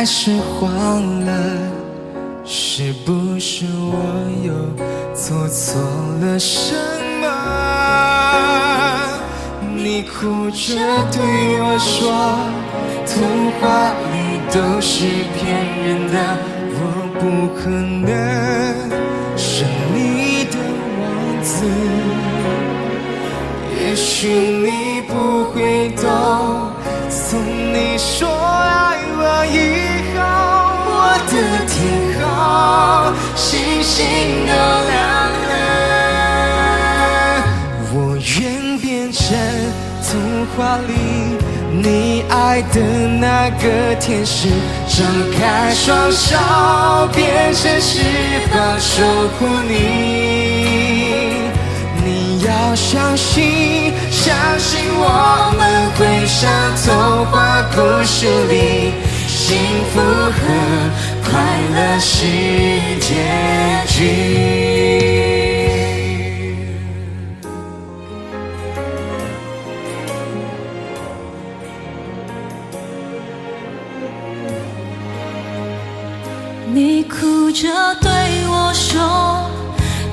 还是慌了？是不是我又做错了什么？你哭着对我说，童话里都是骗人的，我不可能是你的王子。也许你不会懂，从你说爱我以后，我的天空星星都亮了。我愿变成童话里你爱的那个天使，张开双手变成翅膀守护你。你要相信，相信我们会像童话故事里，幸福和快乐是结局。你哭着对我说，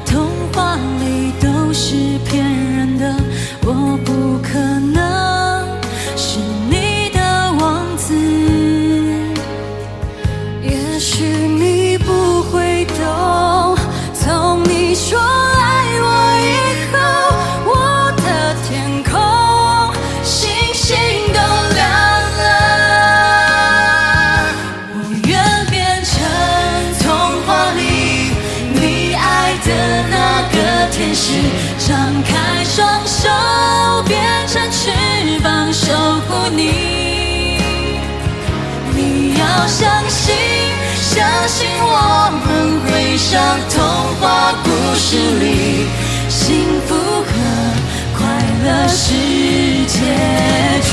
童话里都是骗人的，我不可能是你的王子。也许你不会懂，从你说爱我以后，我的天空星星都亮了。我愿变成童话里你爱的那个天使，张开双手变成翅膀守护你。你要相信，相信我们会像童话故事里，幸福和快乐是结局。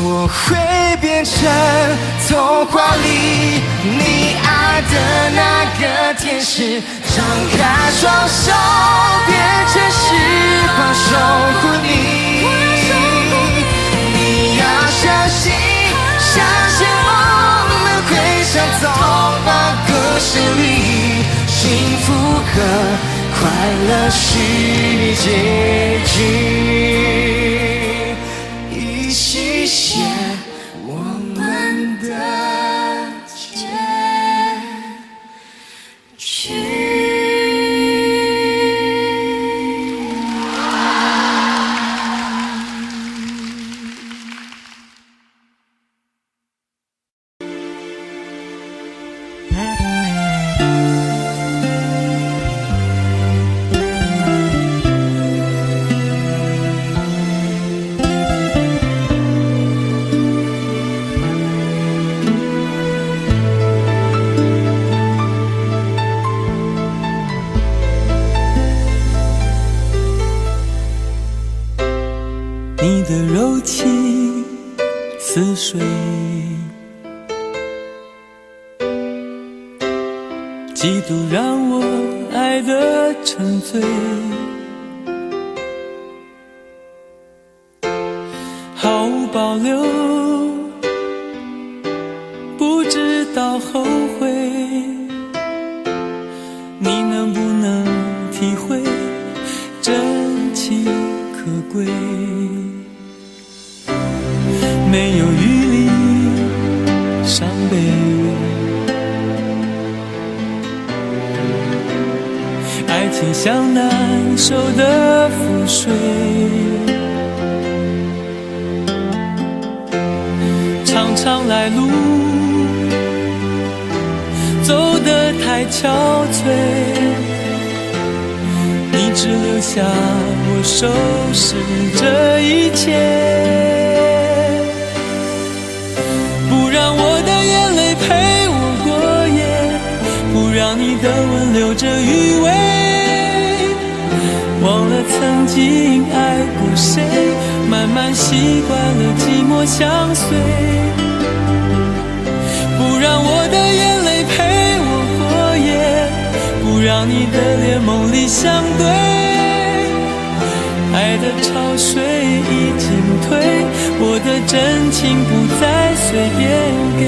我会变成童话里你爱的那个天使，张开双手变成翅膀守护你。你要相信，相信我们会像童话故事里，幸福和快乐是结局。一起写我们的结局。你的柔情似水，几度让我爱得沉醉，毫无保留，不知道后悔。你能不能体会真情可贵？没有余力伤悲，爱情像难收的覆水，长长来路走得太憔悴，你只留下我收拾这一切，不让我的眼泪陪我过夜，不让你的吻留着余味，忘了曾经爱过谁，慢慢习惯了寂寞相随，不让我的眼泪陪我过夜，让你的脸梦里相对。爱的潮水已经退，我的真情不再随便给。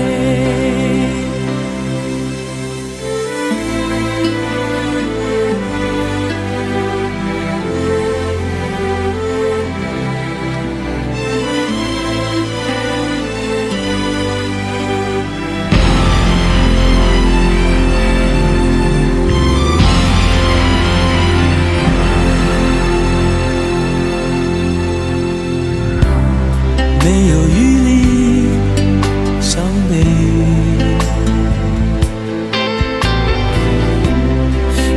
没有余力伤悲，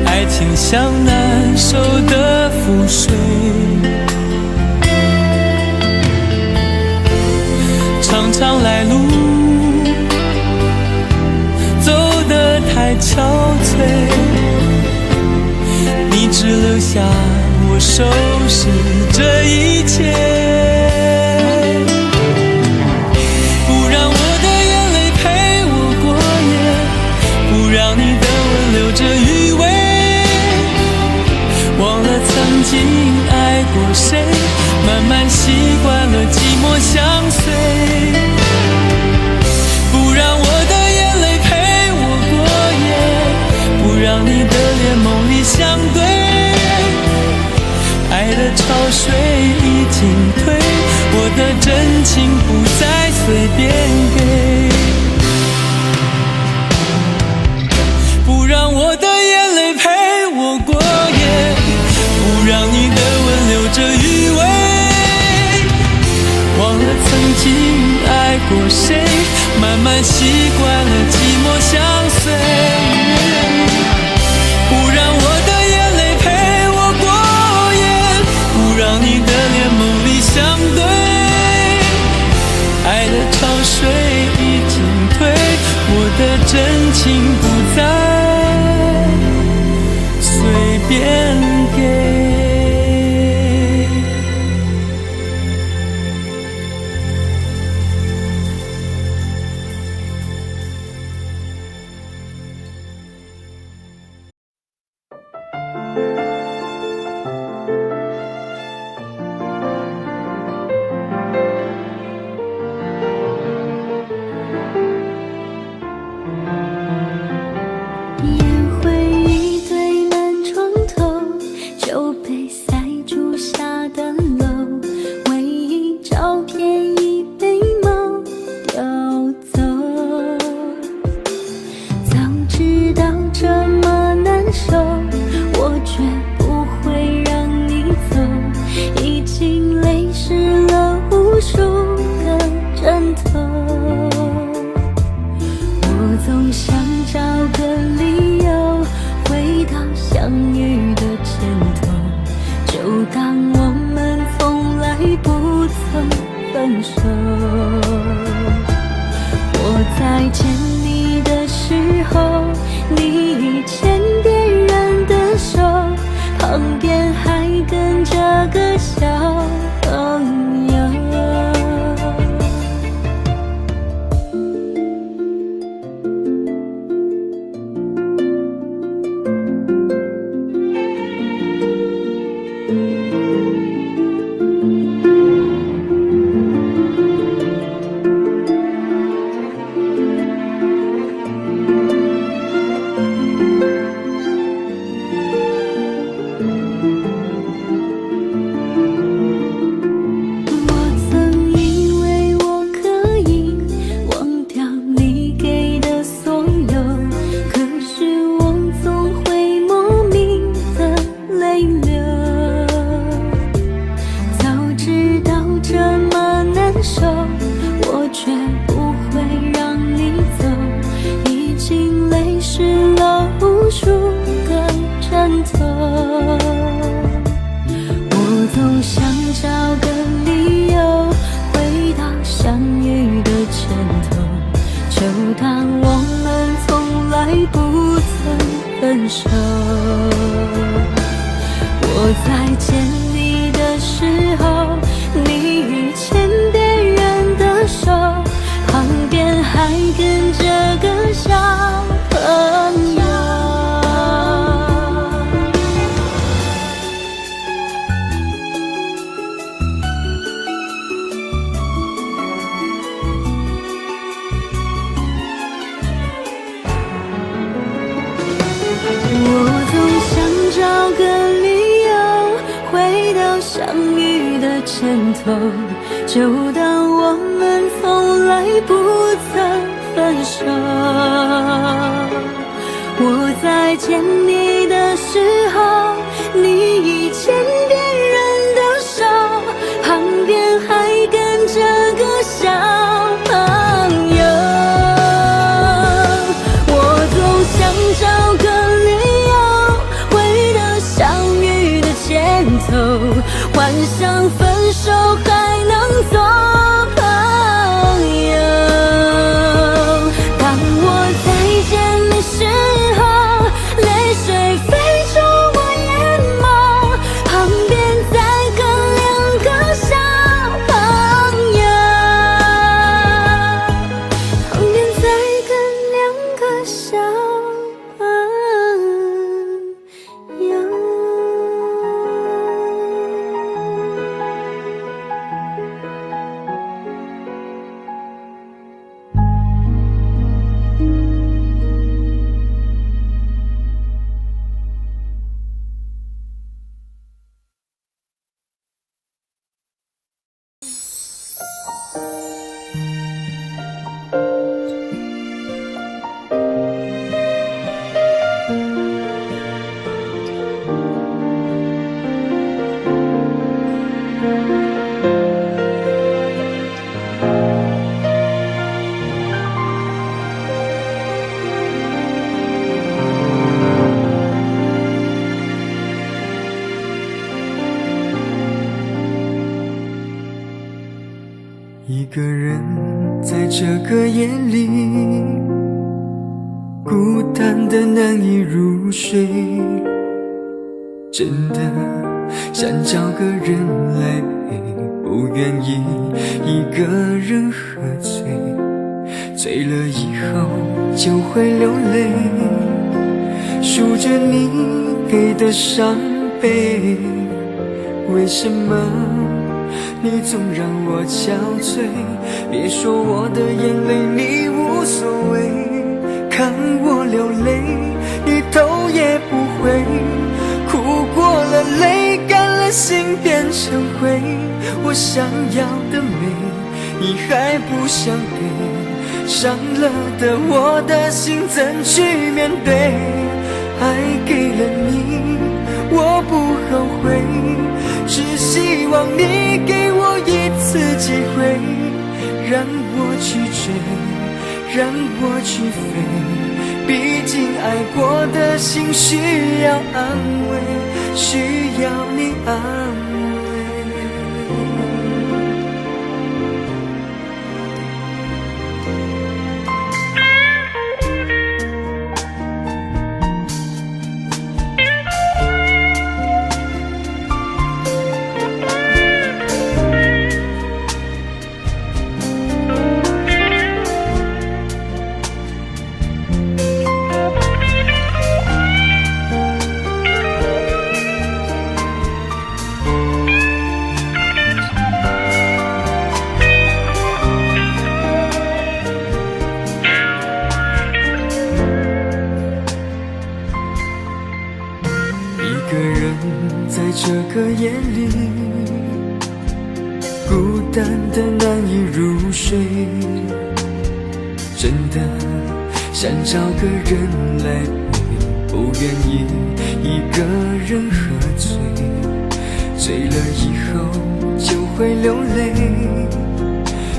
爱情像难收的覆水，长长来路走得太憔悴，你只留下我收拾这一切。让你的吻留着余味，忘了曾经爱过谁，慢慢习惯了寂寞相随。不让我的眼泪陪我过夜，不让你的脸梦里相对。爱的潮水已经退，我的真情不再随便给。不让我的眼泪陪我过夜，不让你的吻留着余味，忘了曾经爱过谁，慢慢习惯了寂寞相随。不让我的眼泪陪我过夜，不让你的脸梦里相对。爱的潮水已经退，我的真情不再随便给。还跟着个小朋友。牵头，就当我们从来不曾分手。我在牵你的时候，你已牵别人的手，旁边还跟着个小朋友。我总想找个理由，回到相遇的前头，幻想分手还能做朋友。当我再见你时候，泪水飞出我眼眸，旁边再跟两个小朋友，旁边再跟两个小朋友。一个人在这个夜里，孤单的难以入睡，真的想找个人来陪，不愿意一个人喝醉，醉了以后就会流泪，数着你给的伤悲，为什么你总让我憔悴？别说我的眼泪你无所谓，看我流泪一头也不回，哭过了泪干了心变成灰，我想要的美你还不想给，伤了的我的心怎去面对？爱给了你我不后悔，只希望你给我一次机会，让我去追，让我去飞，毕竟爱过的心需要安慰，需要你安慰。一个人在这个夜里，孤单的难以入睡，真的想找个人来陪，不愿意一个人喝醉，醉了以后就会流泪，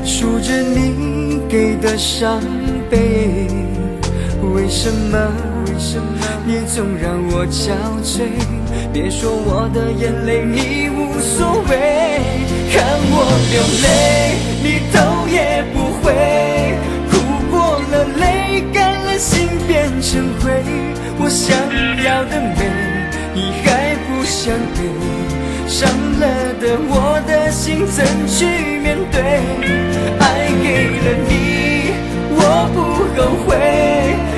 数着你给的伤悲，为什么你总让我憔悴？别说我的眼泪你无所谓，看我流泪你头也不回，哭过了泪干了心变成灰，我想要的美你还不想给，伤了的我的心怎去面对？爱给了你我不后悔，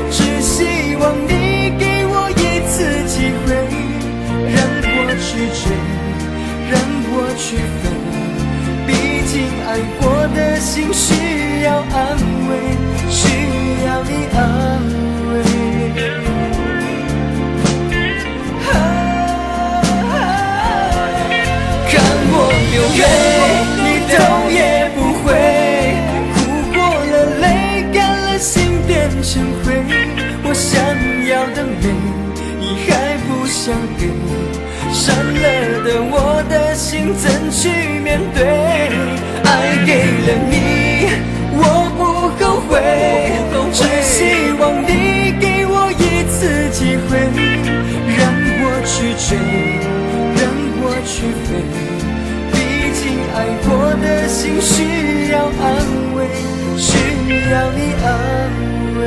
只希望你给我一次机会，让我去追，让我去飞，毕竟爱过的心需要安慰，需要你安慰。看我流泪的美，你还不想给？删了的我的心怎去面对？爱给了你，我不后悔，只希望你给我一次机会，让我去追，让我去飞。毕竟爱过的心需要安慰，需要你安慰。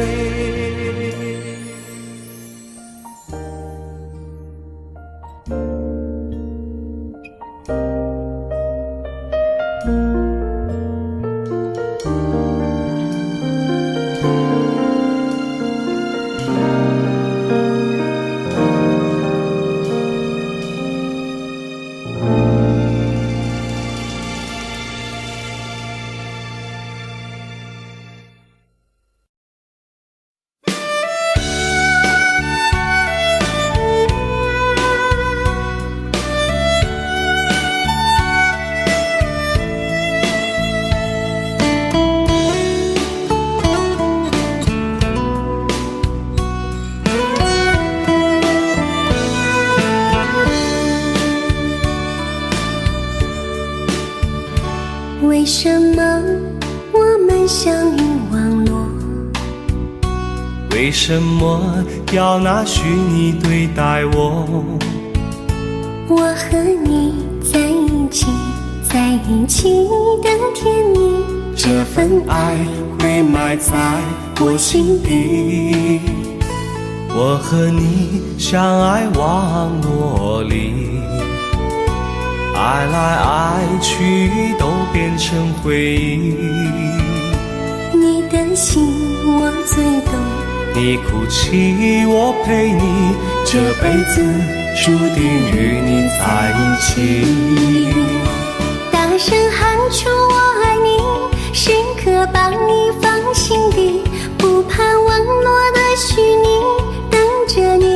为什么我们相遇网络？为什么要拿虚拟对待我？我和你在一起，在一起的甜蜜，这份爱会埋在我心底。我和你相爱网络里，爱来爱去都变成回忆。你的心我最懂，你哭泣我陪你，这辈子注定与你在一起。大声喊出我爱你，时刻把你放心底，不怕网络的虚拟，等着你。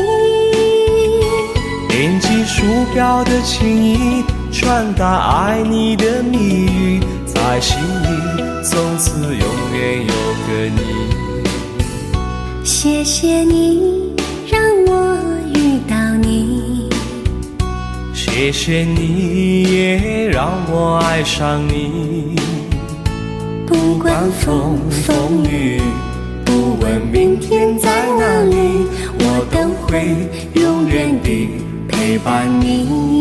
点击鼠标的情意，传达爱你的蜜语，在心里从此永远有个你。谢谢你让我遇到你，谢谢你也让我爱上你。不管风风雨，不问明天在哪里，我都会永远地陪伴你。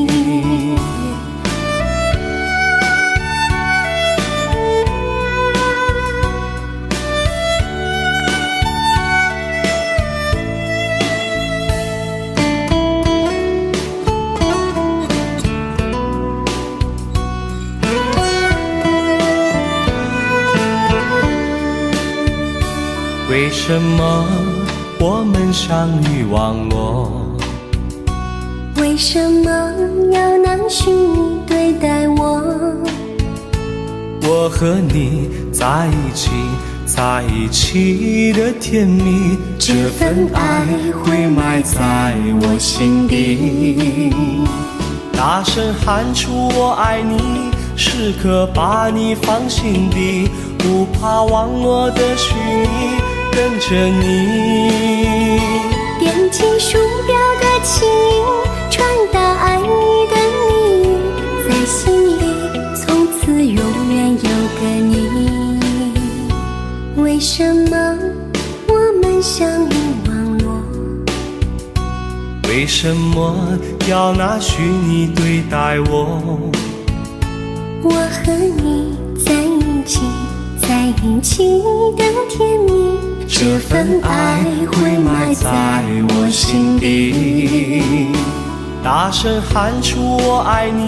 为什么我们相遇网络？为什么要拿虚拟对待我？我和你在一起，在一起的甜蜜，这份爱会埋在我心底。大声喊出我爱你，时刻把你放心底，不怕网络的虚拟，跟着你。点击鼠标的情音，传达爱你的蜜语，在心里从此永远有个你。为什么我们相遇网络？为什么要拿虚拟对待我？我和你在一起，在一起的甜蜜，这份爱会埋在我心底。大声喊出我爱你，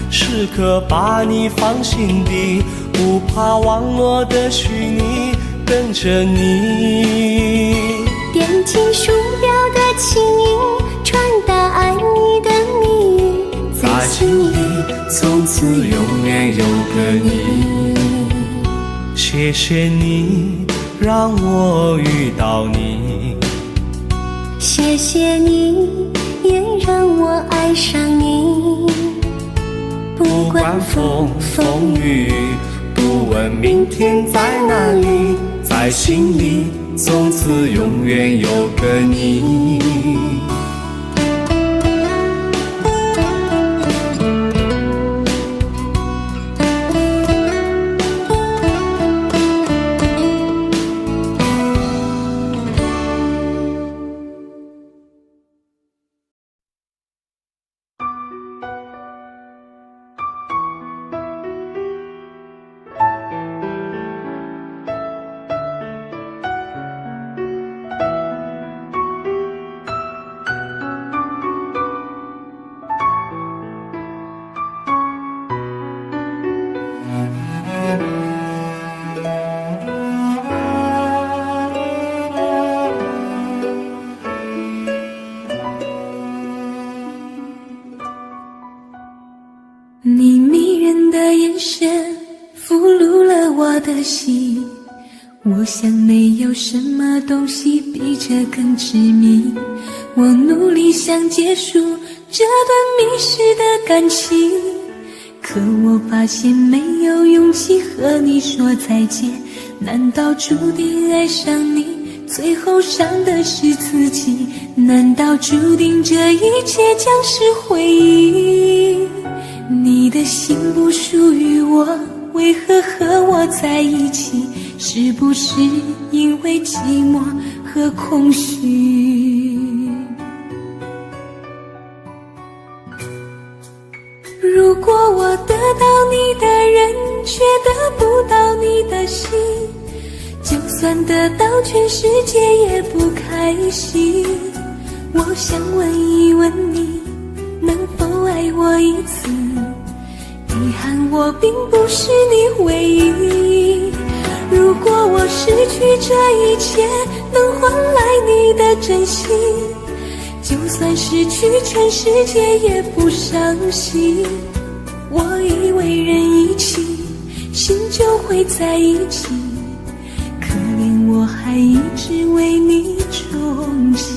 时刻把你放心底，不怕网络的虚拟，跟着你。点击鼠标的情音，传达爱你的蜜语，在心里从此永远有个你。谢谢你让我遇到你，谢谢你也让我爱上你。不管风风雨，不问明天在哪里，在心里从此永远有个你。神俘虏了我的心，我想没有什么东西比这更致命。我努力想结束这段迷失的感情，可我发现没有勇气和你说再见。难道注定爱上你，最后伤的是自己？难道注定这一切将是回忆？你的心不属于我，为何和我在一起？是不是因为寂寞和空虚？如果我得到你的人，却得不到你的心，就算得到全世界也不开心。我想问一问你，能否爱我一次？遗憾我并不是你唯一。如果我失去这一切，能换来你的真心，就算失去全世界也不伤心。我以为人一起，心就会在一起，可怜我还一直为你憧憬。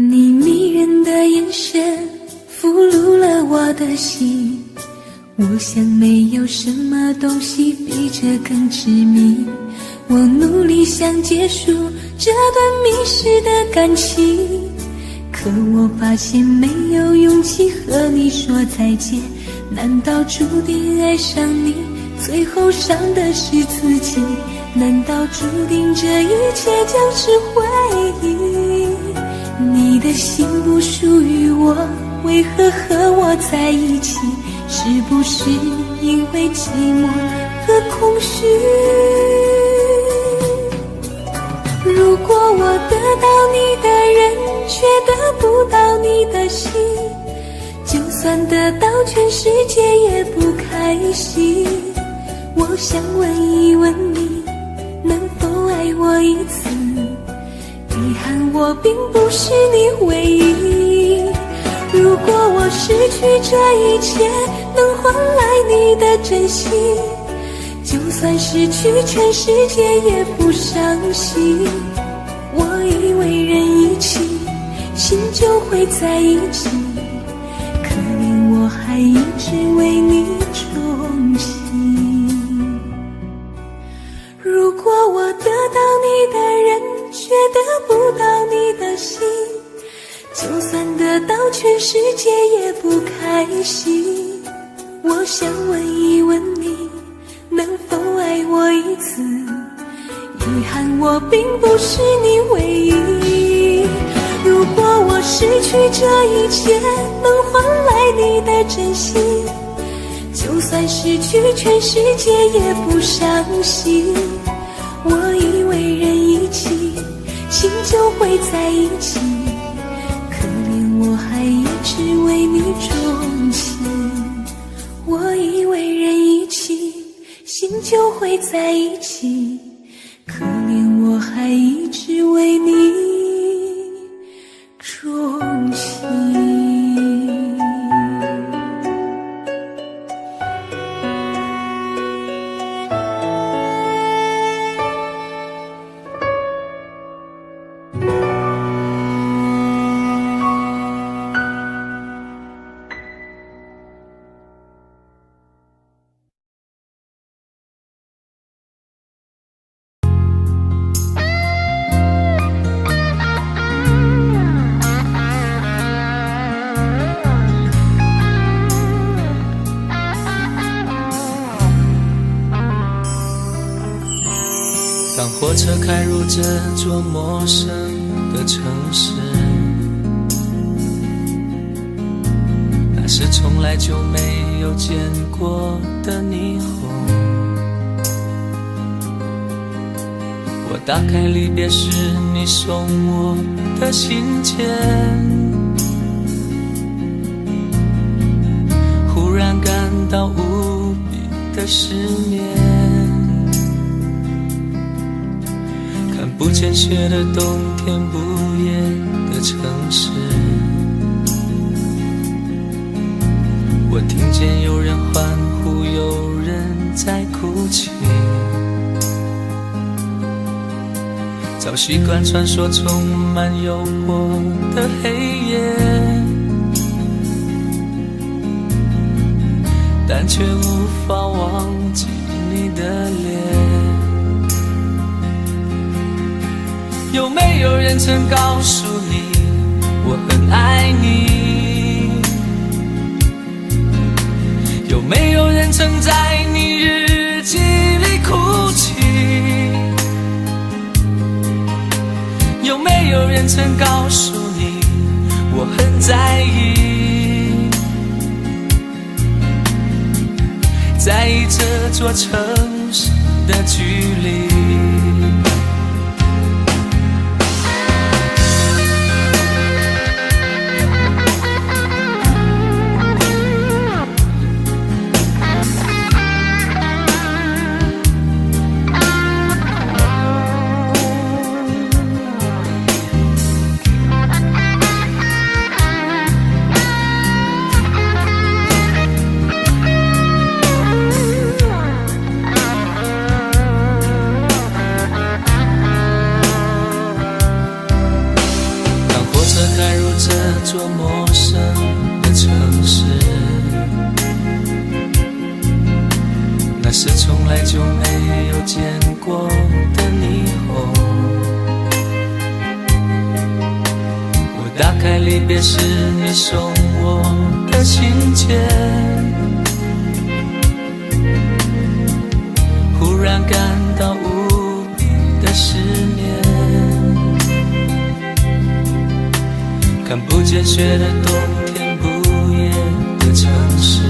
你迷人的眼神俘虏了我的心，我想没有什么东西比这更致命。我努力想结束这段迷失的感情，可我发现没有勇气和你说再见。难道注定爱上你，最后伤的是自己？难道注定这一切将是回忆？你的心不属于我，为何和我在一起？是不是因为寂寞和空虚？如果我得到你的人，却得不到你的心，就算得到全世界也不开心。我想问一问你，能否爱我一次？遗憾我并不是你唯一。如果我失去这一切，能换来你的真心，就算失去全世界也不伤心。我以为人一起，心就会在一起，可怜我还一直为你憧憬。如果我得到你的人，却得不到你的心，就算得到全世界也不开心。我想问一问你，能否爱我一次？遗憾我并不是你唯一。如果我失去这一切，能换来你的真心，就算失去全世界也不伤心。我以为人一起，心就会在一起，可怜我还一直为你钟情。我以为人一起，心就会在一起，可怜我还一直为你钟情。当火车开入这座陌生的城市，那是从来就没有见过的霓虹。我打开离别时你送我的信笺，忽然感到无比的失眠，看不见雪的冬天，不夜的城市，我听见有人欢呼，有人在哭泣，早习惯传说充满诱惑的黑夜，但却无法忘记你的脸。有没有人曾告诉你我很爱你？有没有人曾在你日记里哭泣？有没有人曾告诉你我很在意？在意这座城市的距离。这座陌生的城市，那是从来就没有见过的霓虹。我打开离别时你送我的信笺，忽然感到无比的失眠，看不见雪的冬天，不夜的城市，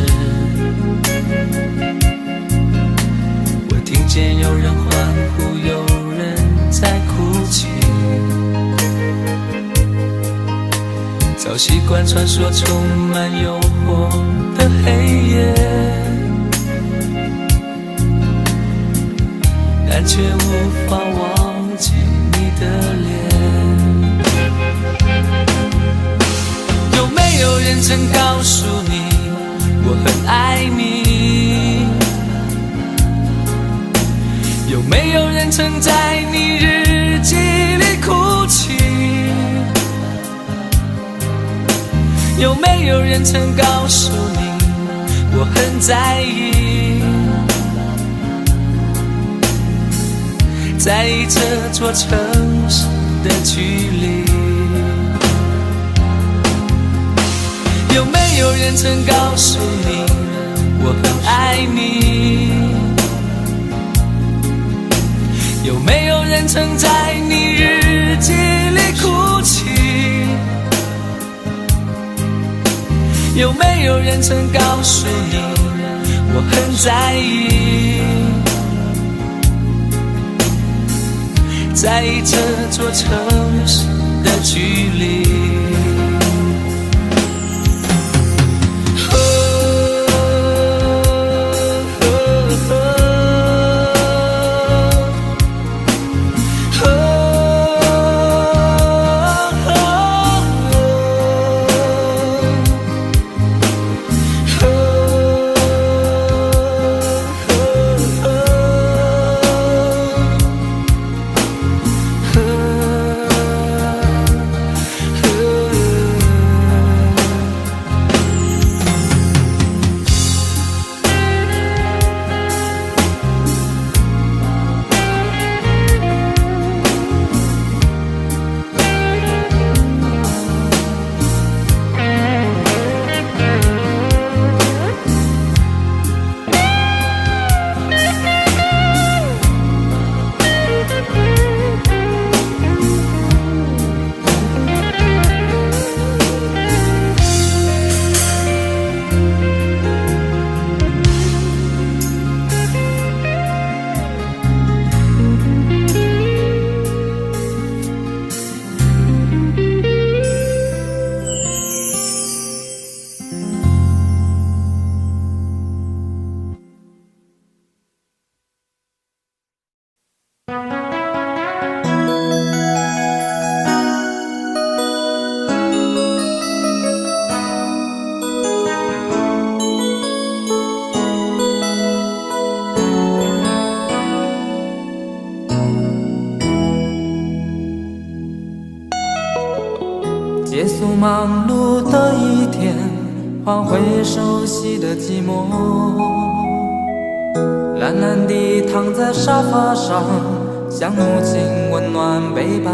我听见有人欢呼，有人在哭泣，早习惯传说充满诱惑的黑夜，但却无法忘记你的脸。有没有人曾告诉你我很爱你？有没有人曾在你日记里哭泣？有没有人曾告诉你我很在意？在意这座城市的距离。有没有人曾告诉你我很爱你？有没有人曾在你日记里哭泣？有没有人曾告诉你我很在意？在意这座城市的距离。忙碌的一天，换回熟悉的寂寞。懒懒地躺在沙发上，像母亲温暖背叛。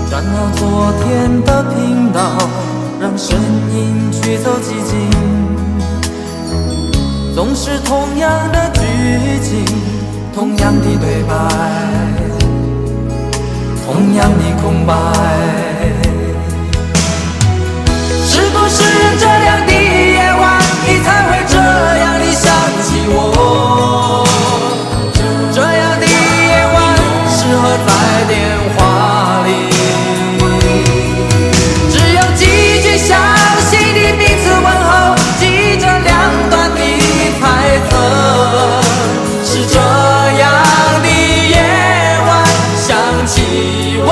转到昨天的频道，让声音驱走寂静。总是同样的剧情，同样的对白，同样的空白。是不是这样的夜晚，你才会这样地想起我？这样的夜晚适合在电话里，只有几句详细的彼此问候，记着两端的猜测。是这样的夜晚想起我。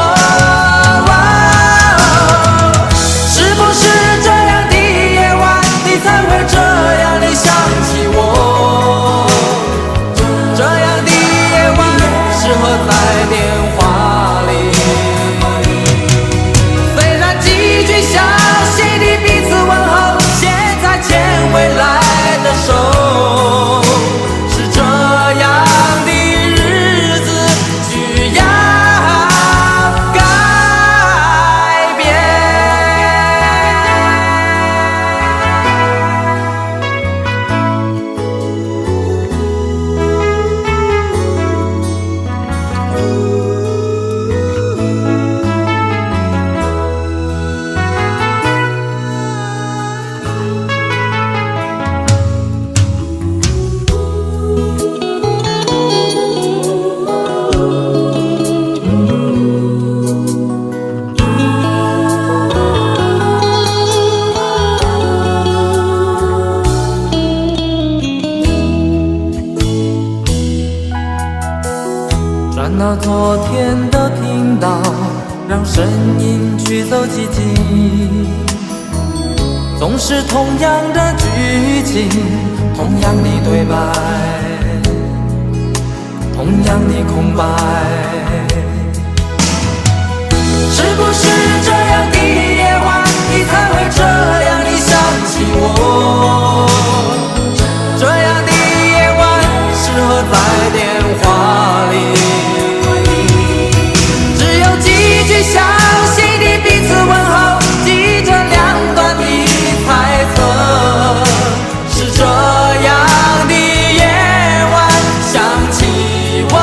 转到昨天的频道，让声音驱走寂静。总是同样的剧情，同样的对白，同样的空白。是不是这样的夜晚，你才会这样地想起我？这样的夜晚适合在电话里，详细的彼此问候，记着两端的猜测。是这样的夜晚想起我。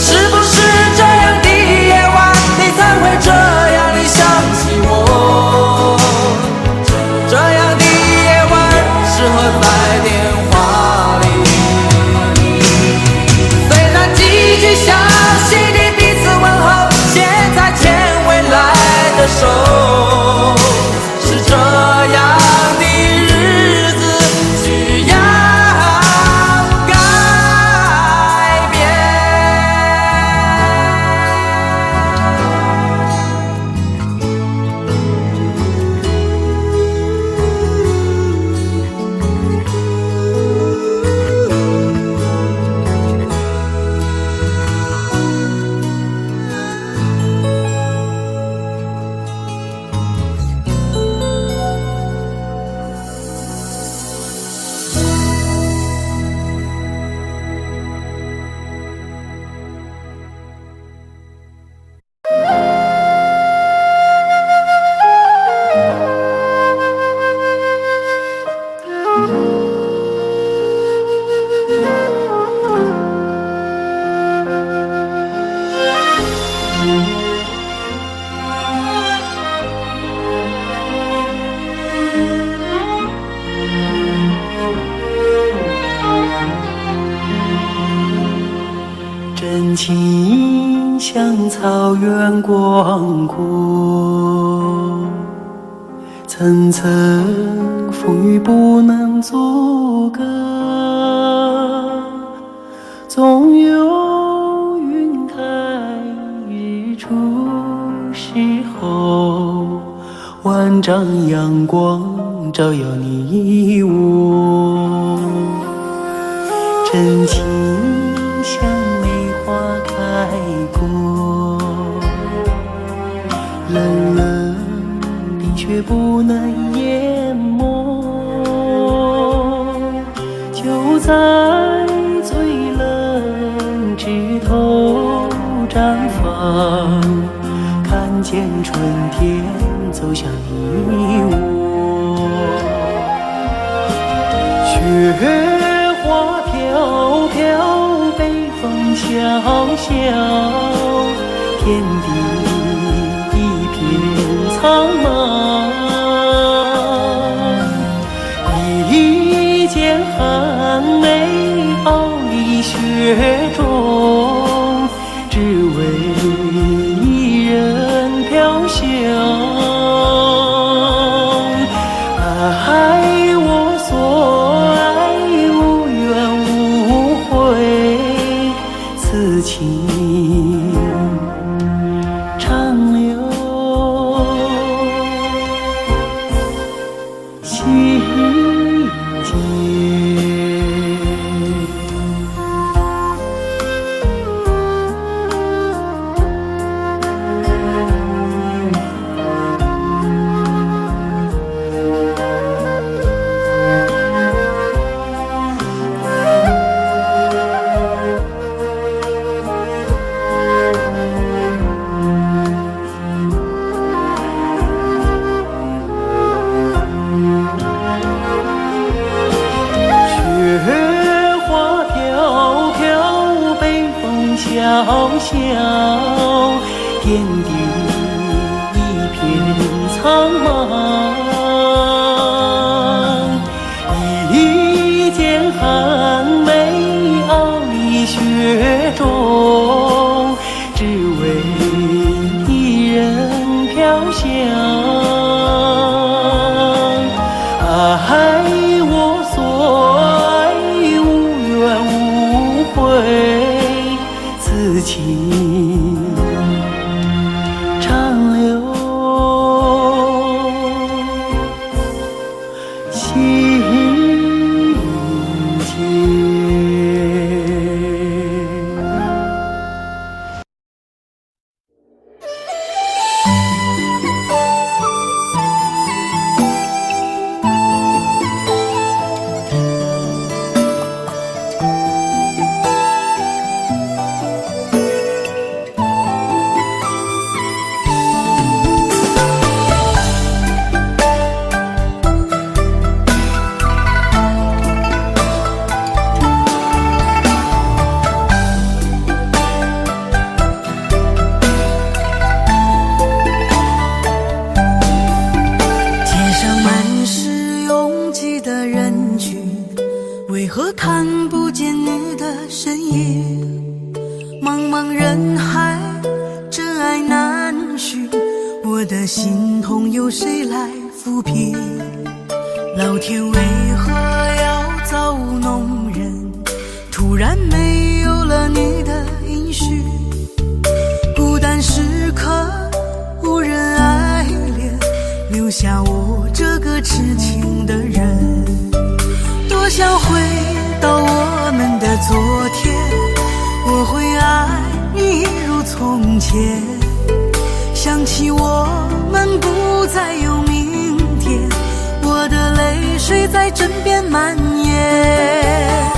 是不是这样的夜晚，你才会这样地想起我？这样的夜晚适合在电话里，虽然几句详手，是这样的日子需要改变。真情像草原广阔，层层风雨不能阻隔，总有云开日出时候，万丈阳光照耀你我。真情像梅花开人冰雪不能淹没，就在最冷枝头绽放，看见春天走向你我。雪花飘飘，北风萧萧，天地一片苍茫。一剪寒梅傲立雪中，只为一人飘香。爱我所爱，无怨无悔，此情长留心间。小小天地一片苍茫，一剪寒梅傲立雪中，只为一人飘香。爱我所爱，无怨无悔，此情长留心间。为何看不见你的身影？茫茫人海，真爱难寻，我的心痛由谁来抚平？老天为何要造物弄人？突然没有了你的音讯，孤单时刻无人爱怜，留下我这个痴情的人。多想回到我们的昨天，我会爱你如从前。想起我们不再有明天，我的泪水在枕边蔓延。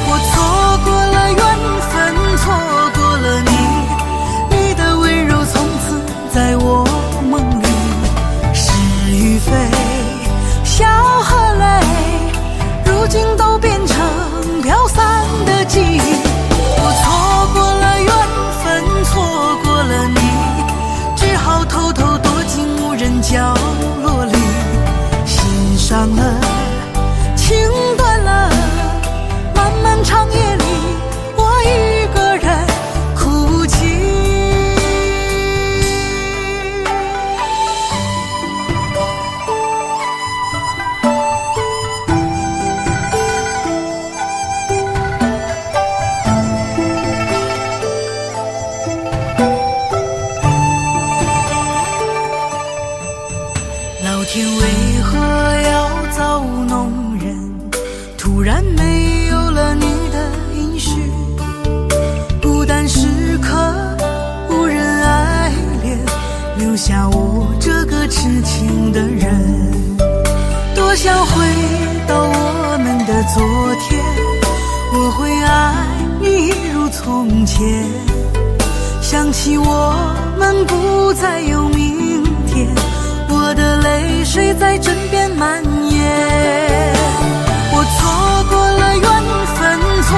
我错过了缘分，错过了你，你的温柔从此在我梦里。是与非，笑和泪，如今都变成飘散的记忆。我错过了缘分，错过了你，只好偷偷躲进无人角落里。心伤了，情断了，漫漫长夜里，我一个人哭泣。老天为何要造物弄人？突然没有了你的音讯，孤单时刻无人爱怜，留下我这个痴情的人。多想回到我们的昨天，我会爱你一如从前。想起我们不再有明天，我的泪水在枕边蔓延。我错过了缘分，错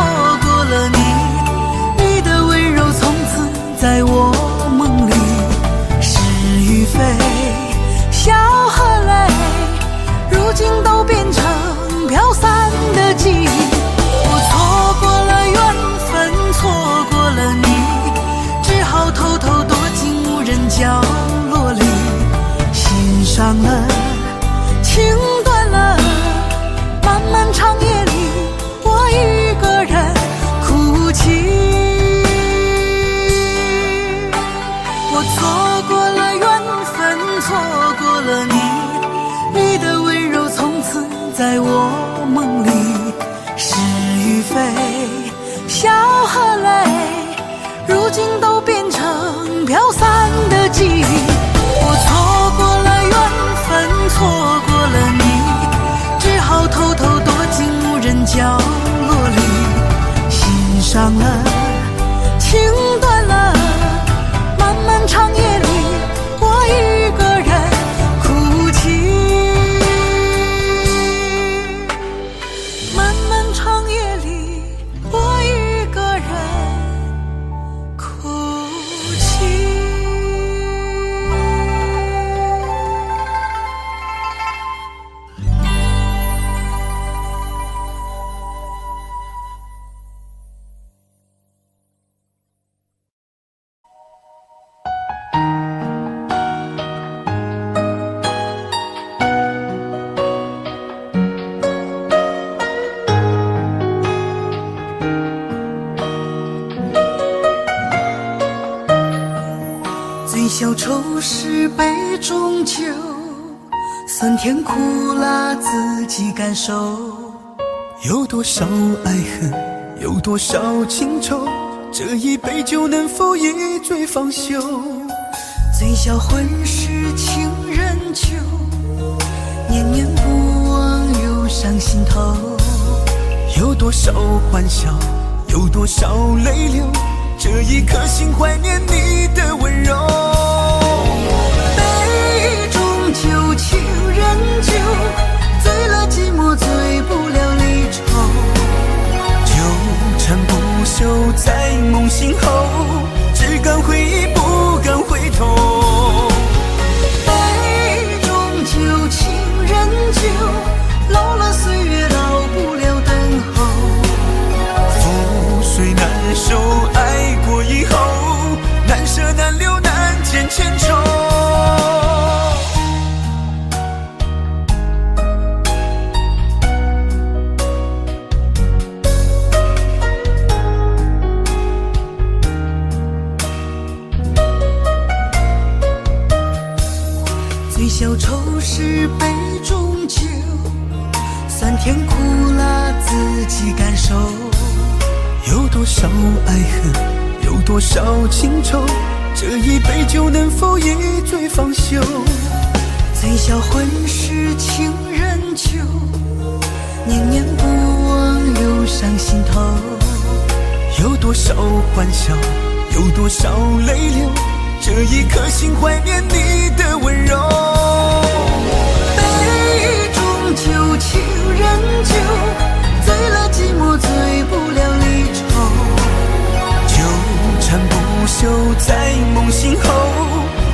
过了你，你的温柔从此在我梦里。是与非，笑和泪，如今都变成飘散的记忆。我错过了缘分，错过了你，只好偷偷躲进无人角落里。心伤了，情断了，漫漫长夜里，我一个人哭泣。我错过了缘分，错过了你，你的温柔从此在我梦里。是与非，笑和泪，如今都变成飘散的记忆。我错过了缘分，错过了你，只好偷偷躲进无人角落里。心伤了，情断了，漫漫长夜里，我一个人哭泣。漫漫长夜里，我一个人哭泣。醉消愁是杯中酒，酸甜苦辣自己感受。有多少爱恨，有多少情愁，这一杯酒能否一醉方休？醉消浑是情人酒，念念不忘忧伤心头。有多少欢笑，有多少泪流，这一颗心怀念你的温柔。杯中酒，情人酒，醉了寂寞，醉不了离愁。纠缠不休在梦醒后，只敢回忆不敢回头。杯中酒，情人酒，老了岁月老不了等候。覆水难收，爱过以后，难舍难留难见千愁。醉消愁是杯中酒，酸甜苦辣自己感受。有多少爱恨，有多少情愁，这一杯酒能否一醉方休？醉消浑是情人酒，念念不忘忧伤心头。有多少欢笑，有多少泪流，这一颗心怀念你的温柔。杯中酒，情人酒，醉了寂寞，醉不了离愁。纠缠不休在梦醒后，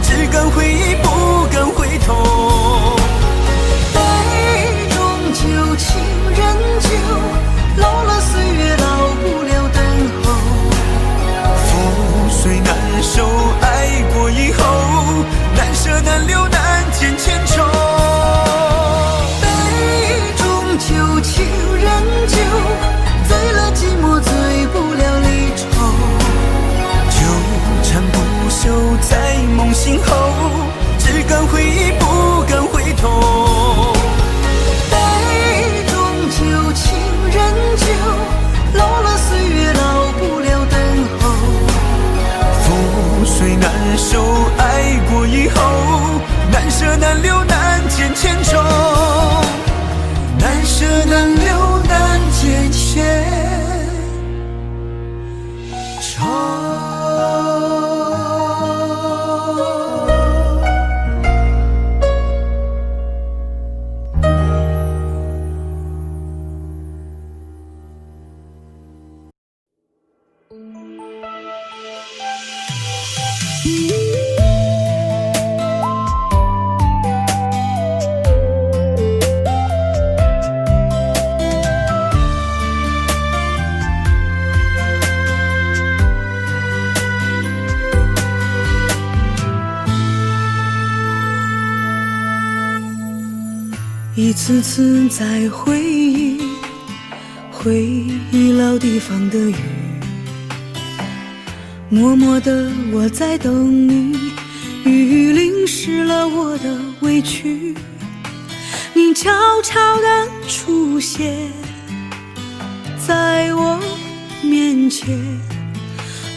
只敢回忆不敢回头。杯中酒，情人酒，老了岁月老不了等候。覆水难收，爱过以后，难舍难留难难留难见千种，难舍难留难见千种。一次次在回忆老地方的雨，默默的我在等你，雨淋湿了我的委屈，你悄悄地出现在我面前，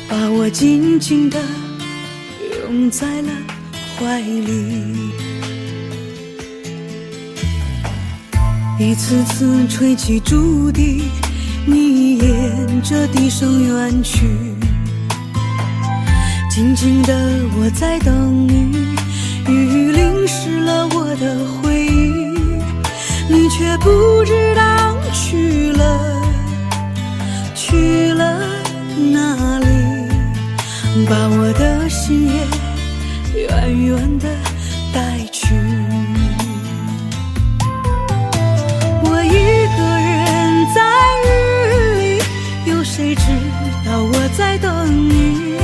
把我紧紧地拥在了怀里。一次次吹起竹笛，你沿着笛声远去，静静的我在等你，雨淋湿了我的回忆，你却不知道去了哪里，把我的心也远远的带去。谁知道我在等你，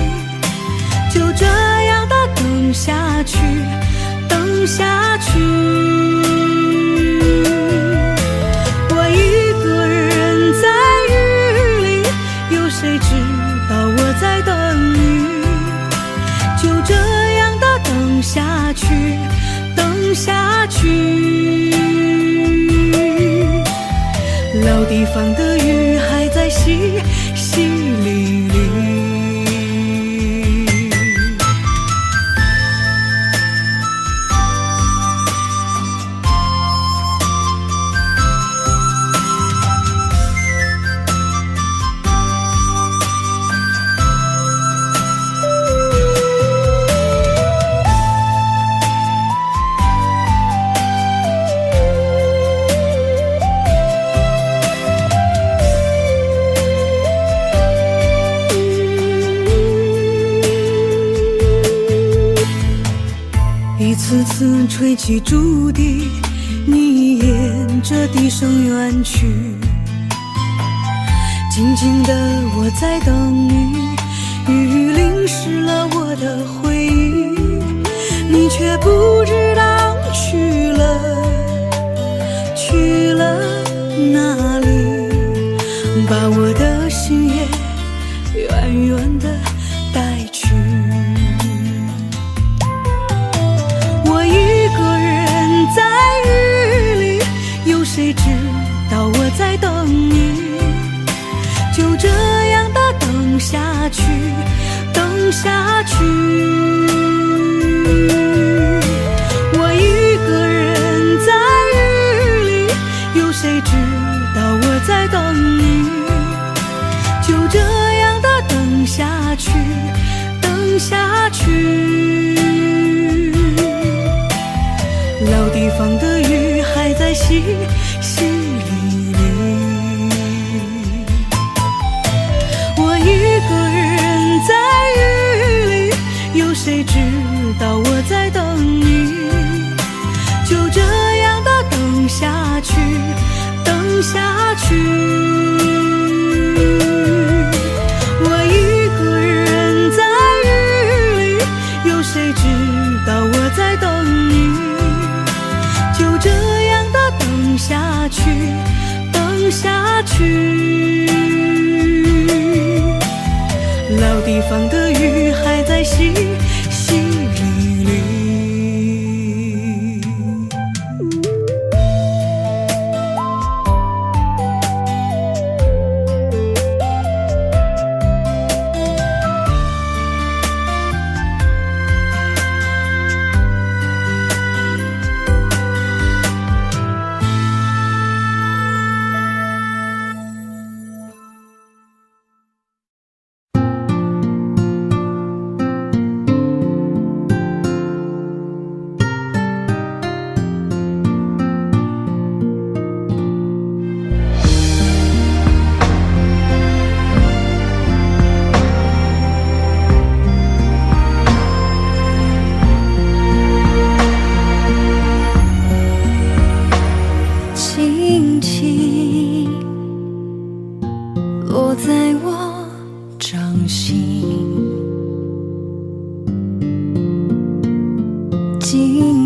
就这样的等下去，等下去。我一个人在雨里，有谁知道我在等你，就这样的等下去，等下去。老地方的雨还在淅淅沥沥。一次次吹起竹笛，你沿着笛声远去，静静的我在等你，雨淋湿了我的回忆，你却不知道去了哪里，把我的心也远远的带去。谁知道我在等你，就这样的等下去，等下去。我一个人在雨里，有谁知道我在等你，就这样的等下去，等下去。老地方的雨还在淅淅沥沥，我一个人在雨里，有谁知道我在等你，就这样的等下去，等下去。我一个人在雨里，有谁知道我在等你，就这样的等下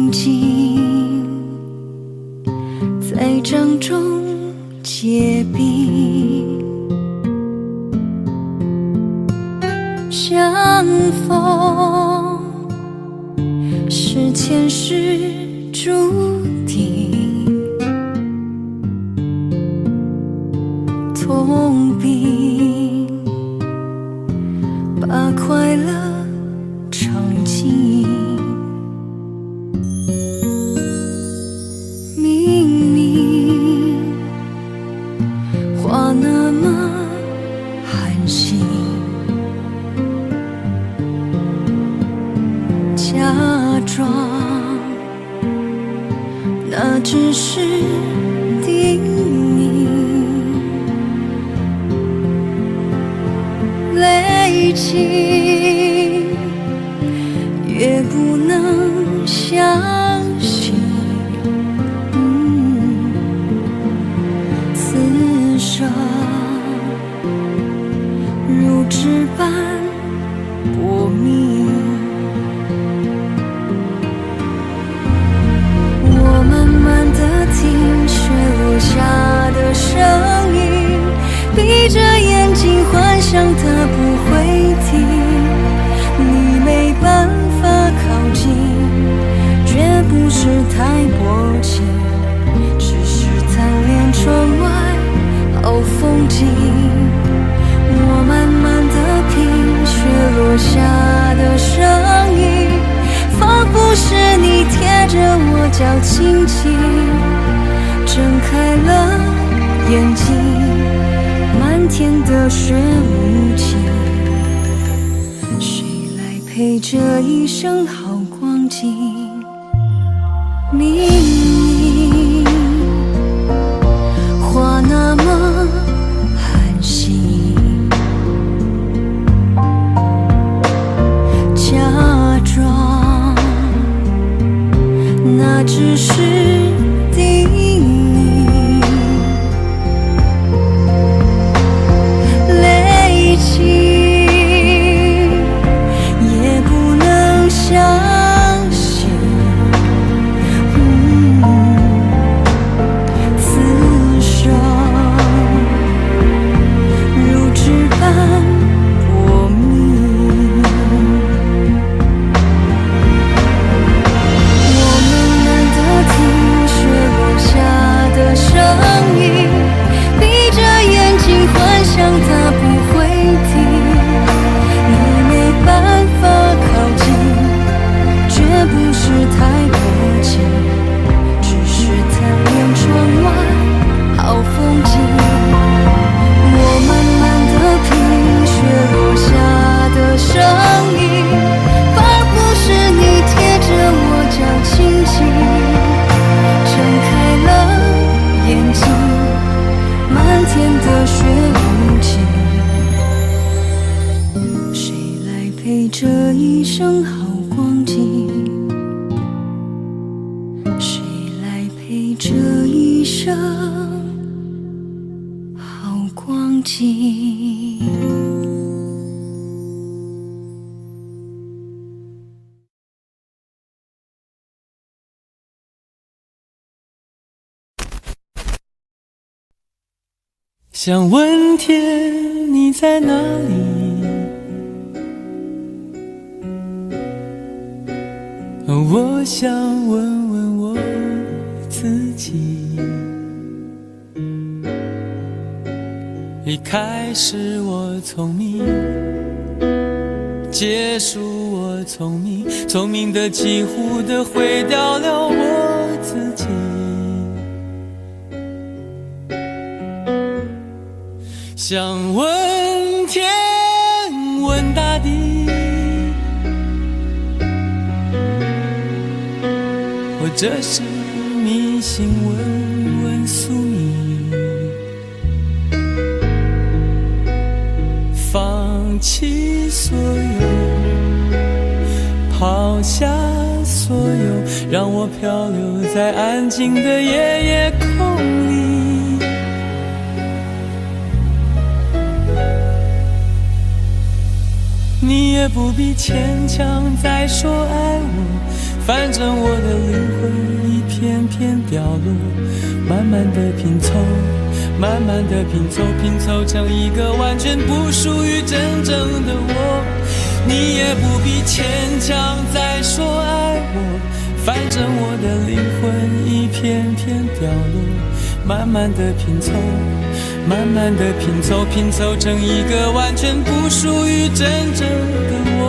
风景在掌中结冰，相逢是前世注定，痛并把快乐尝尽。明明话那么寒心，假装那只是叮咛，累积越不能相信，此生如纸般薄命。我慢慢地听雪落下的声音，闭着眼睛幻想它不会停，你没办法靠近，绝不是太薄情，只是贪恋窗外好风景。我慢慢地品雪落下的声音，仿佛是你贴着我脚轻轻睁开了眼睛，漫天的雪无情，谁来陪这一生好光景？明明话那么寒心，假装那只是叮咛，累积也不能相信，此生如纸般薄命。我慢慢地听雪落下的声音，闭着眼睛幻想它不会停，你没办法靠近，绝不是太薄情，只是贪恋窗外好风景。我慢慢地品雪落下的声音，仿佛是你贴着我脚轻轻睁开了眼睛，漫天的雪无情，谁来陪这一生好光景？谁来陪这一生好光景？想问天你在哪里？我想问问我自己。一开始我聪明，结束我聪明，聪明的几乎的毁掉了我自己。想问天问大地，或者是迷信问问宿命，放弃所有，抛下所有，让我漂流在安静的夜夜空里。你也不必牵强再说爱我，反正我的灵魂一片片掉落，慢慢的拼凑，慢慢的拼凑，拼凑成一个完全不属于真正的我。你也不必牵强再说爱我，反正我的灵魂一片片掉落，慢慢的拼凑，慢慢的拼凑，拼凑成一个完全不属于真正的我。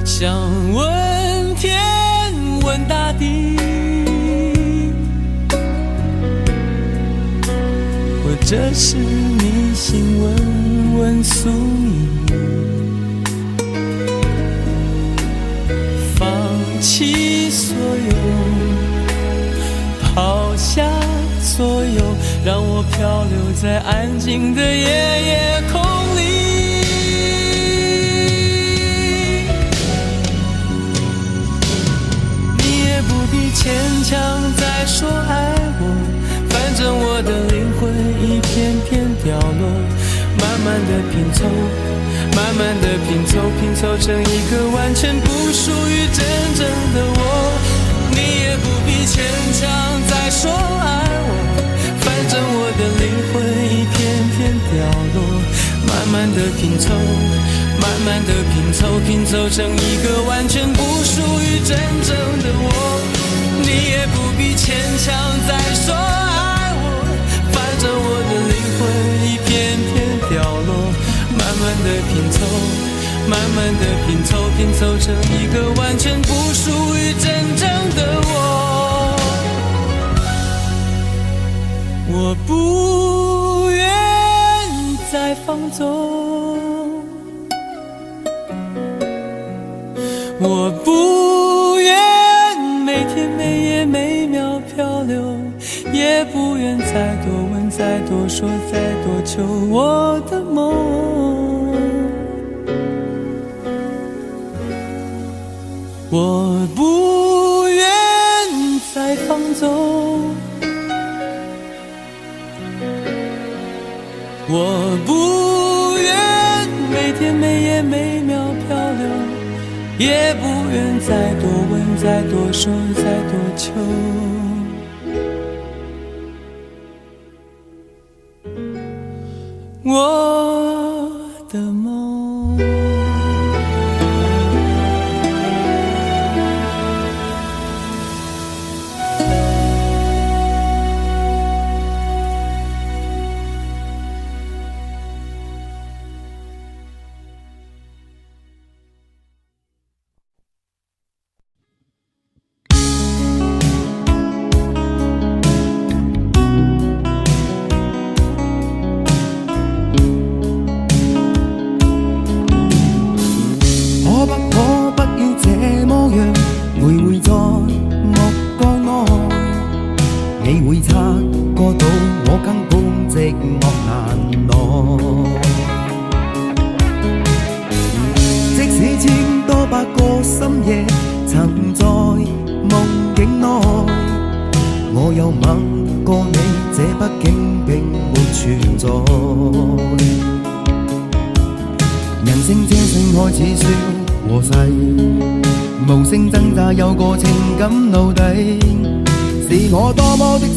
想问天问大地，或者是迷信问问宿命，放弃所有，抛下所有，让我漂流在安静的夜夜空里。牵强再说爱我，反正我的灵魂一片片掉落，慢慢的拼凑，慢慢的拼凑，拼凑成一个完全不属于真正的我。你也不必牵强再说爱我，反正我的灵魂一片片掉落，慢慢的拼凑，慢慢的拼凑，拼凑成一个完全不属于真正的我。你也不必牵强再说爱我，反正我的灵魂一片片掉落，慢慢的拼凑，慢慢的拼凑，拼凑成一个完全不属于真正的我。我不愿再放纵，我不愿每天每夜每秒漂流，也不愿再多问再多说再多求我的梦。我不愿再放纵，我不愿每天每夜每秒漂流，也不愿再多问再多说再多求我的梦。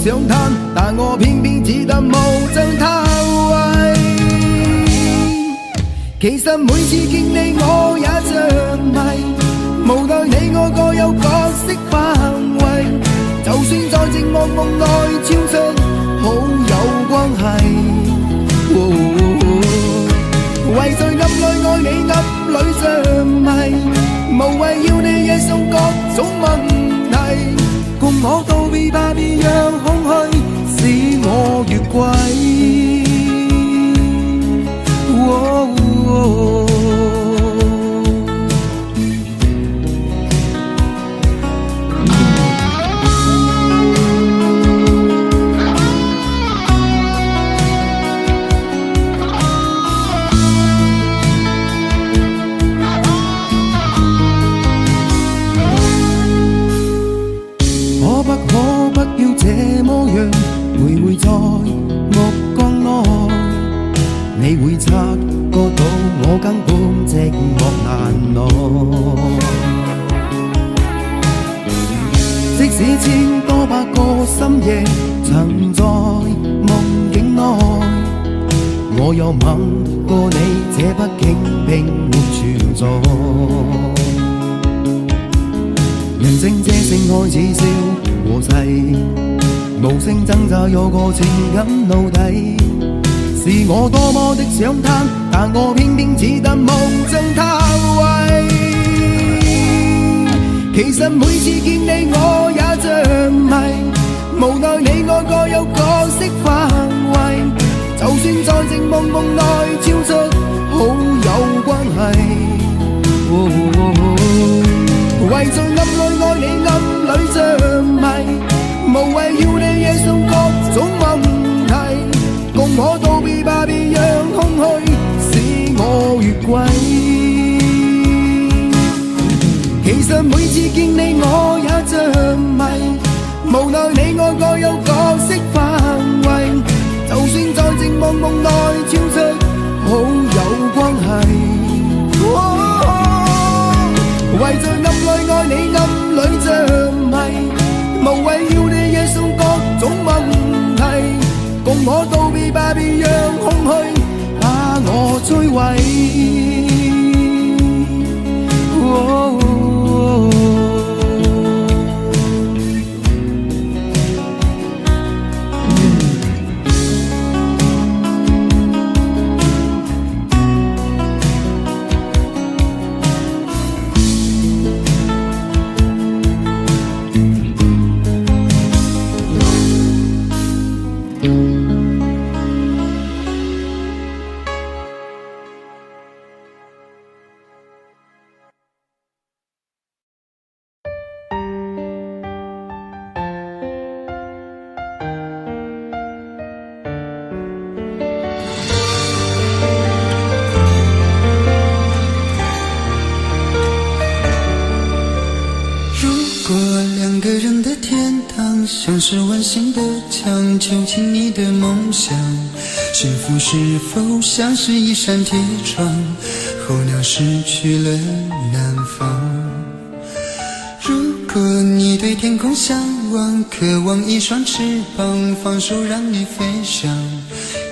想贪，但我偏偏只得無盡偷窺。其實每次見你我也着迷，無奈你我各有角色範圍，就算在寂寞夢內超出好友關係。為在暗裏愛你暗裏着迷，無謂要你惹送各種問題。共我道別吧，別讓空虛使我越軌。冷般寂寞難耐。即使千多百個深夜曾在夢境內，我又吻過你，這畢竟並沒存在。人聲這聲開始笑和逝，無聲掙扎有個情感奴隸。是我多麼的想他，但我偏偏只得夢中他為。其實每次見你我也着迷，無奈你愛過有角色範圍，就算在靜夢夢內超出好友關係。為在暗裏愛你暗裏着迷，無謂要你惹上各種問題，共我道別吧，別讓空虛使我越軌。其實每次見你我也着迷，無奈你愛過有角色範圍，就算在靜夢夢內超出好友關係。為在暗裏愛你暗裏着迷，無謂要你惹上各種問題，共我道別吧，別讓空虛把我摧毀。像是温馨的墙，囚禁你的梦想。幸福是否像是一扇铁窗，候鸟失去了南方。如果你对天空向往，渴望一双翅膀，放手让你飞翔。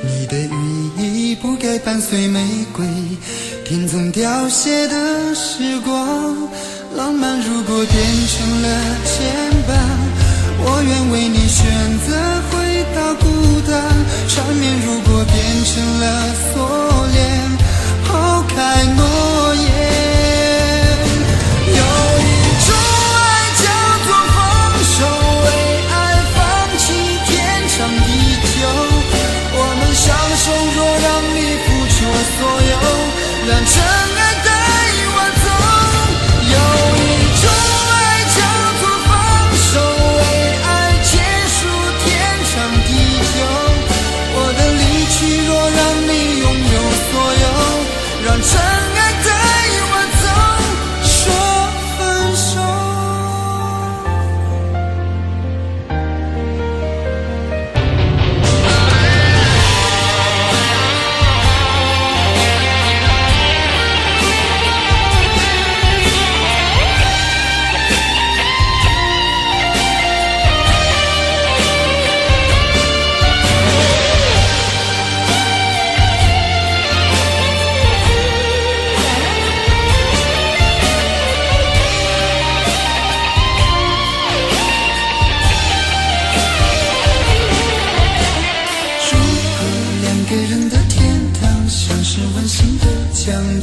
你的羽翼不该伴随玫瑰，听从凋谢的时光。浪漫如果变成了牵绊，我愿为你选择回到孤单，缠绵如果变成了锁链，抛开诺言。有一种爱叫做放手，为爱放弃天长地久。我们相守，若让你付出所有，让真爱带我走。有一种爱叫做放手，若让你拥有所有，让真爱带我走，说分手。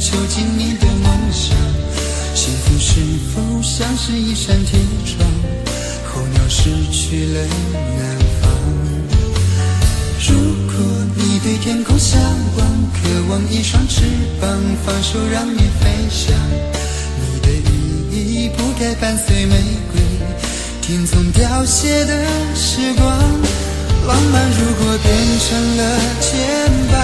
囚禁你的梦想，幸福是否像是一扇铁窗，候鸟失去了南方。如果你对天空向往，渴望一双翅膀，放手让你飞翔。你的羽翼不该伴随玫瑰，听从凋谢的时光。浪漫如果变成了牵绊，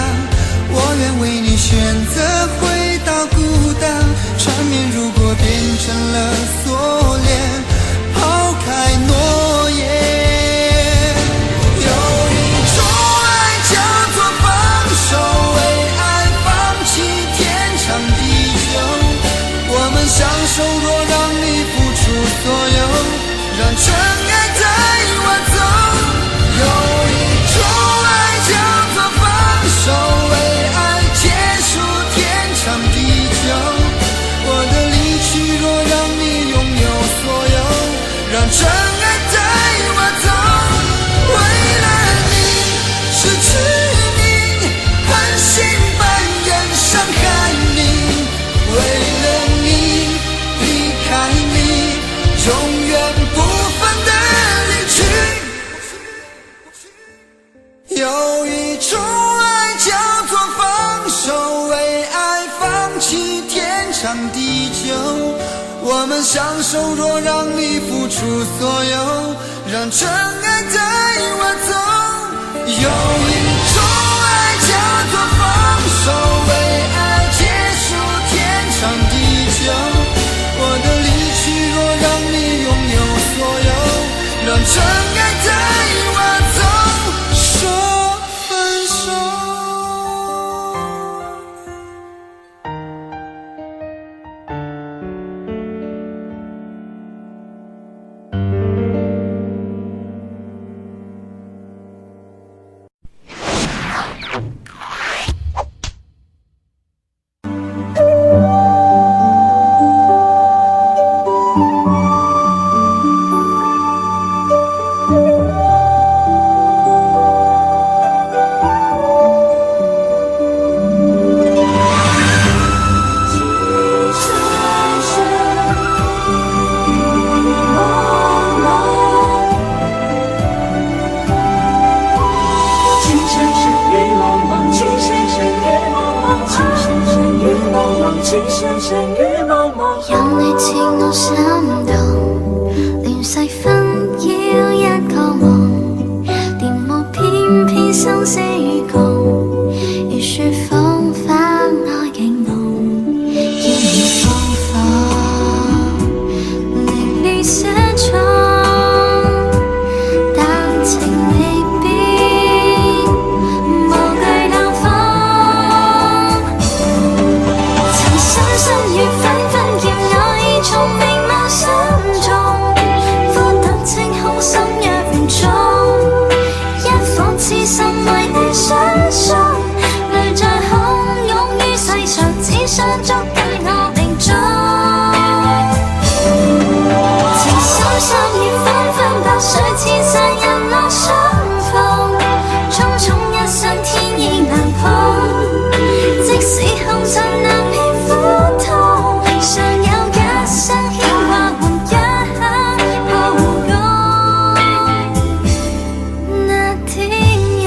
我愿为你选择回到孤单，缠绵如果变成了锁链，抛开诺言。有一种爱叫做放手，为爱放弃天长让真爱带我走。有一种爱叫做放手，为爱结束天长地久。我的离去若让你拥有所有，让真爱带我走。为了你失去你，狠心扮演伤害你，为了你离开你，永远不分的离去。有一种爱叫做放手，为爱放弃天长地久。我们相守，若让你付出所有，让真爱带我走。有一种爱叫做放手，为爱结束天长地久。我的离去若让你拥有所有，让真爱带我走。说分手。任你似我心動，亂世紛擾一個夢，電霧偏偏生死與共，如雪風花愛勁濃，煙雨風火，離別寫重，但情未變，無懼冷風，曾深深與紛紛叫我已從明眸心中，苦等清空心若唔中，一仿痴心為你相送，淚在洶湧於世上，只想捉緊我命中。情深深與紛紛，白水千山人落相逢，匆匆一生天意難碰，即使紅塵難免苦痛，尚有一生牽掛換一刻抱擁那天佑。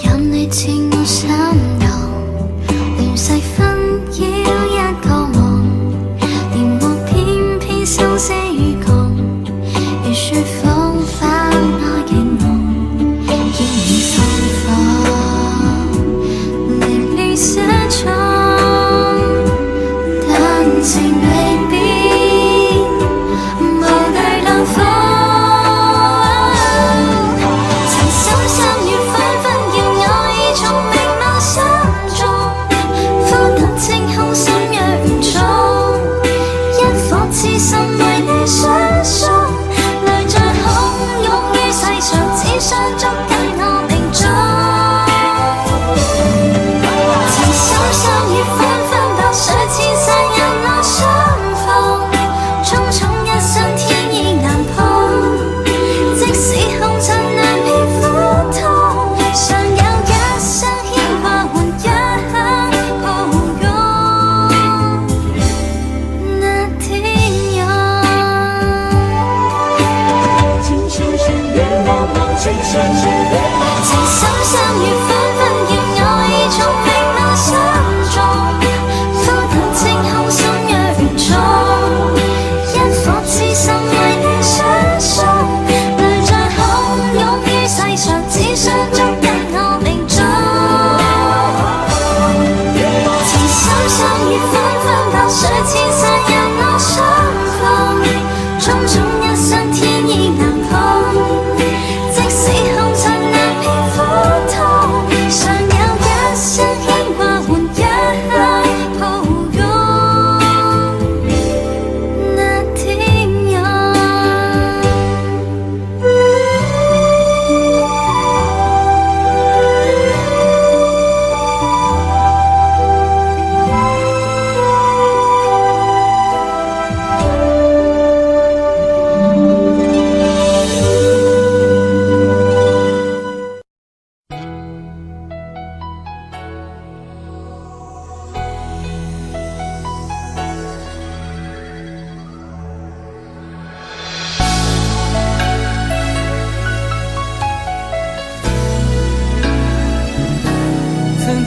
任你似我心動，亂世紛擾一個夢，電霧偏偏生死與共，如雪風花愛勁濃，煙雨風火，離別寫重，但情未變，無懼冷風。曾深深與紛紛，叫我已從明眸心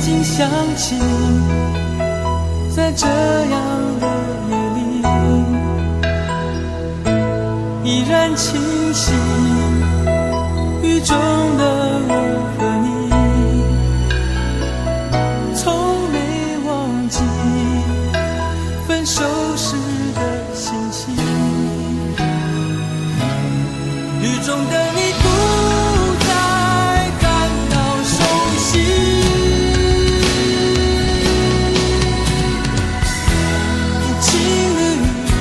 经想起，在这样的夜里，依然清晰，雨中的我和你，从没忘记分手时的心情。雨中的你不再感到熟悉，无情的雨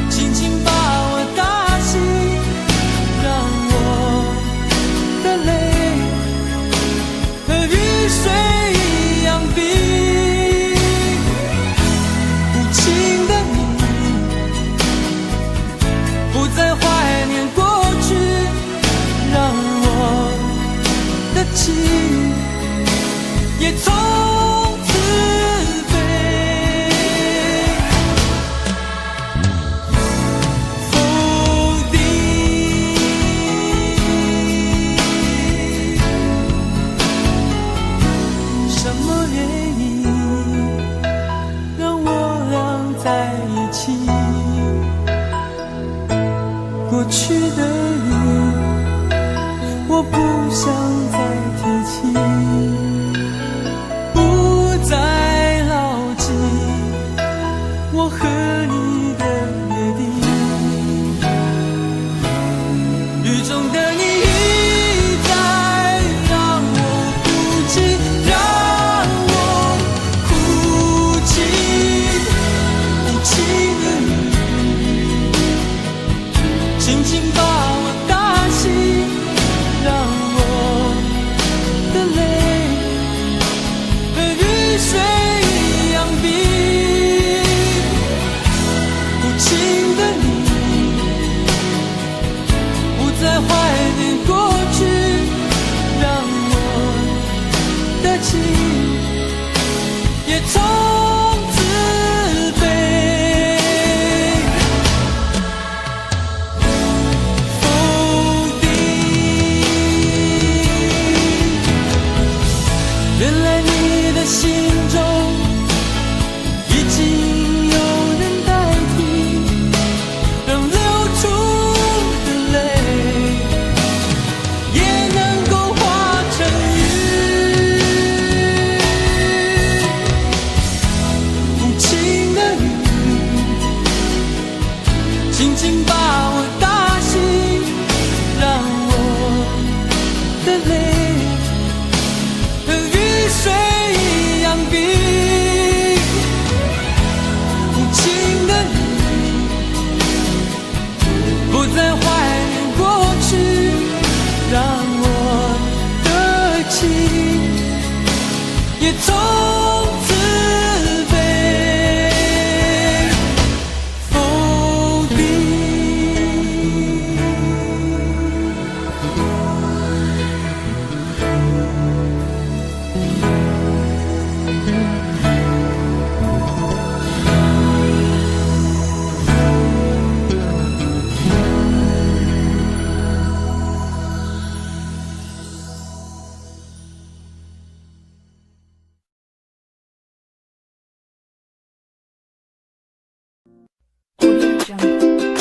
轻轻把我打醒，让我的泪和雨水一样冰。无情的你不再怀念过去，让我的情也从此飞。否定什么原因让我俩在一起？过去的雨，我不想再提起，不再牢记我和你的约定。雨中的你一再让我哭泣，让我哭泣，无情的雨轻轻把我打醒，让我的泪和雨水一样冰。无情的你不再怀念过去，让我的情也从此飞。否定，原来你的心中已经有人代替，让流出的泪也能够化成雨。无情的雨轻轻把我打醒，让我的泪和雨水一样冰。无情的你不再怀念过去，让我的情也从此飞。否定。Audio Jungle.